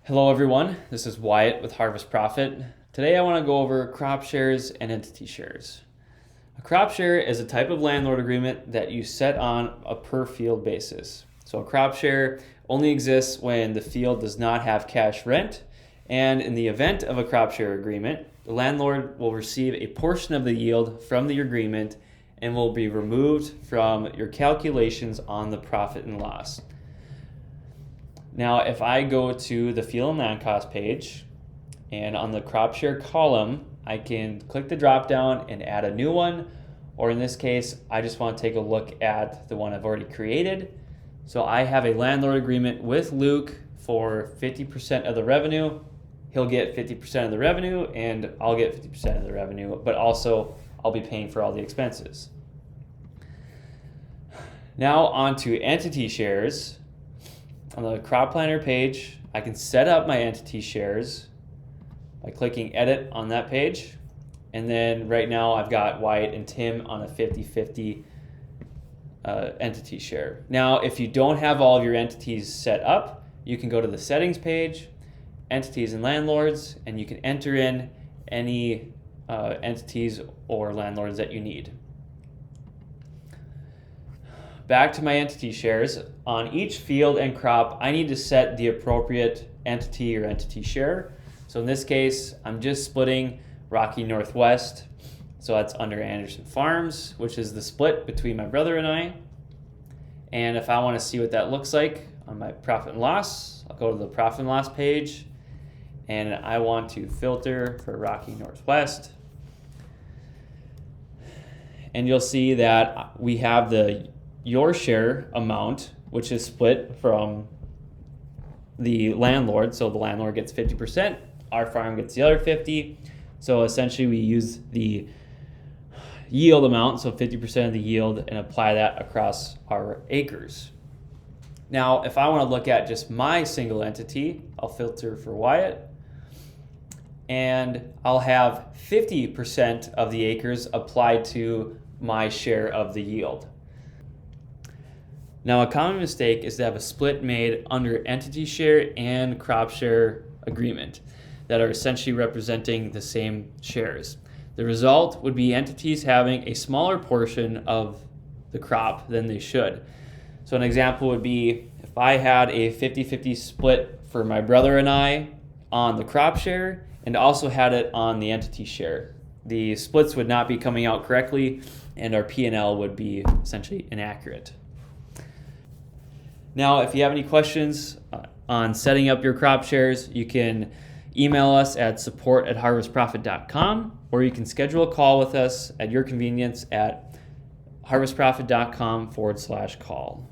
Hello everyone, this is Wyatt with Harvest Profit. Today I want to go over crop shares and entity shares. A crop share is a type of landlord agreement that you set on a per field basis. So a crop share only exists when the field does not have cash rent, and in the event of a crop share agreement, the landlord will receive a portion of the yield from the agreement and will be removed from your calculations on the profit and loss. Now, if I go to the field and land cost page, and on the crop share column, I can click the drop down and add a new one, or in this case, I just want to take a look at the one I've already created. So I have a landlord agreement with Luke for 50% of the revenue. He'll get 50% of the revenue, and I'll get 50% of the revenue, but also I'll be paying for all the expenses. Now on to entity shares. On the crop planner page, I can set up my entity shares by clicking edit on that page. And then right now I've got Wyatt and Tim on a 50-50 entity share. Now, if you don't have all of your entities set up, you can go to the settings page, entities and landlords, and you can enter in any entities or landlords that you need. Back to my entity shares. On each field and crop, I need to set the appropriate entity or entity share. So in this case, I'm just splitting Rocky Northwest. So that's under Anderson Farms, which is the split between my brother and I. And if I want to see what that looks like on my profit and loss, I'll go to the profit and loss page, and I want to filter for Rocky Northwest. And you'll see that we have the your share amount, which is split from the landlord. So the landlord gets 50%, our farm gets the other 50. So essentially we use the yield amount, so 50% of the yield, and apply that across our acres. Now, if I want to look at just my single entity, I'll filter for Wyatt, and I'll have 50% of the acres applied to my share of the yield. Now, a common mistake is to have a split made under entity share and crop share agreement that are essentially representing the same shares. The result would be entities having a smaller portion of the crop than they should. So an example would be if I had a 50-50 split for my brother and I on the crop share and also had it on the entity share. The splits would not be coming out correctly, and our P&L would be essentially inaccurate. Now, if you have any questions on setting up your crop shares, you can email us at support@harvestprofit.com, or you can schedule a call with us at your convenience at harvestprofit.com/call.